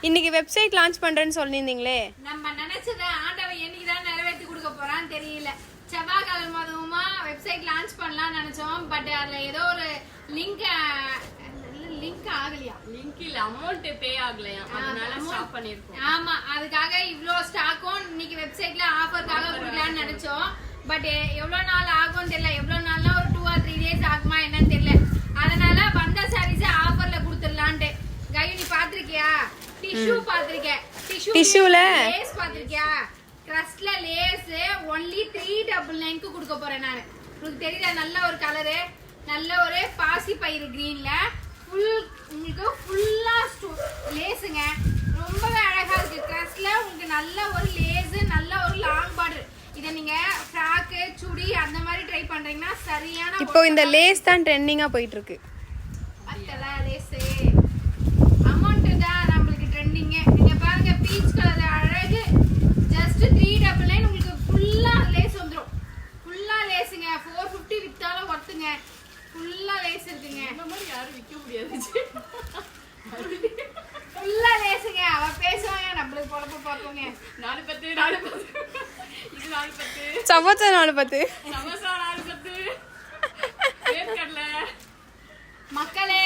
இன்னைக்கு website launch பண்றேன்னு சொல்லிருந்தீங்களே. நம்ம நினைச்சத ஆண்டவன் என்னைக்கு தான் நிறைவேற்றி கொடுக்க போறான்னு தெரியல. செவ்வாய்க்கிழமை மதுவுமா வெப்சைட் லான்ச் பண்ணலாம்னு நினைச்சோம். பட் அதுல ஏதோ ஒரு லிங்க் ஆகலையா? லிங்க் இல்ல, அமௌண்ட் பே ஆகலையா, அதனால ஸ்டாப் பண்ணிருக்கோம். ஆமா, அதுக்காக இவ்ளோ ஸ்டாக்கும் இன்னைக்கு வெப்சைட்ல ஆஃபர்க்காக கொடுக்கலாம்னு நினைச்சோம். பட் எவ்வளவு நாள் ஆகும் தெரியல. எவ்வளவு நாள்னா ஒரு 2 or 3 days ஆகுமா என்னன்னு தெரியல. அதனால வந்த சாரீஸ் ஆஃபர்ல கொடுத்துடலான்ட்டு. கையு நீ பாத்திருக்கியா? டிஷ்யூ பாத்திருக்கேன். டிஷ்யூல லேஸ் பாத்திருக்கியா? கிரஸ்ட்ல லேஸ் only 399க்கு கொடுக்க போறேன் நான். உங்களுக்கு தெரியுதா? நல்ல ஒரு கலரு, நல்ல ஒரு பாசி பயிறு கிரீன்ல உங்களுக்கு ஃபுல்லா லேஸுங்க. ரொம்பவே அழகா இருக்கு. கிரஸ்ட்ல உங்களுக்கு நல்ல ஒரு லேஸ், நல்ல ஒரு லாங் பார்டர். இத நீங்க ஃப்ராக், சுடி அந்த மாதிரி ட்ரை பண்றீங்கன்னா சரியான. இப்போ இந்த லேஸ் தான் ட்ரெண்டிங்கா போயிட்டு இருக்கு. அத்தல லேஸ் அமௌண்ட் தான் நம்மளுக்கு ட்ரெண்டிங். நீங்க பாருங்க, பீச் கலர் அழகு. ஜஸ்ட் 399 உங்களுக்கு ஃபுல்லா லேஸ் வந்துரும். ஃபுல்லா லேஸ்ங்க. 450 வித்தாலும் ஒர்த்துங்க. ஃபுல்லா லேஸ் இருக்குங்க. இந்த மாதிரி யாரும் விக்க முடியாது. ஃபுல்லா லேஸ்ங்க. அவ பேசுவாங்க, நம்மளுக்கு பொழப்ப பாப்போங்க. 410 இது 410 சமோசா 410 சமோசா 410 வேர்க்கடல. மக்களே,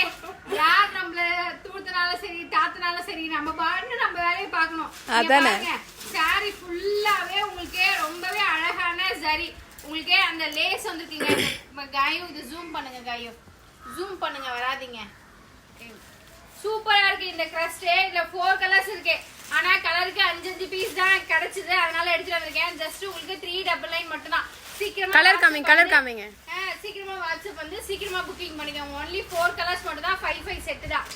யார் நம்மள தூத்துனாலும் சரி, தாத்துனாலும் சரி, நம்ம பாட்டு நம்ம வேலையை பார்க்கணும். அதானே. சாரி ஃபுல்லாவே உங்களுக்கு ரொம்பவே அழகான சரி. உங்களுக்கு அந்த லேஸ் வந்துருக்கீங்க. காயும் இது ஜூம் பண்ணுங்க. காயும் ஜூம் பண்ணுங்க, வராதீங்க. சூப்பரா இருக்கு இந்த கிரஸ்ட். இதுல 4 கலர்ஸ் இருக்கு. ஆனா கலருக்கு 5 பீஸ் தான் கிடைச்சது, அதனால எடுத்துட்டு வந்திருக்கேன். ஜஸ்ட் உங்களுக்கு 399 மட்டும் தான். சீக்கிரமா கலர் காமிங்க. சீக்கிரமா வாட்ஸ்அப் வந்து சீக்கிரமா புக்கிங் பண்ணிக்கோங்க. only 4 கலர்ஸ் மட்டும் தான். 5 செட் தான்.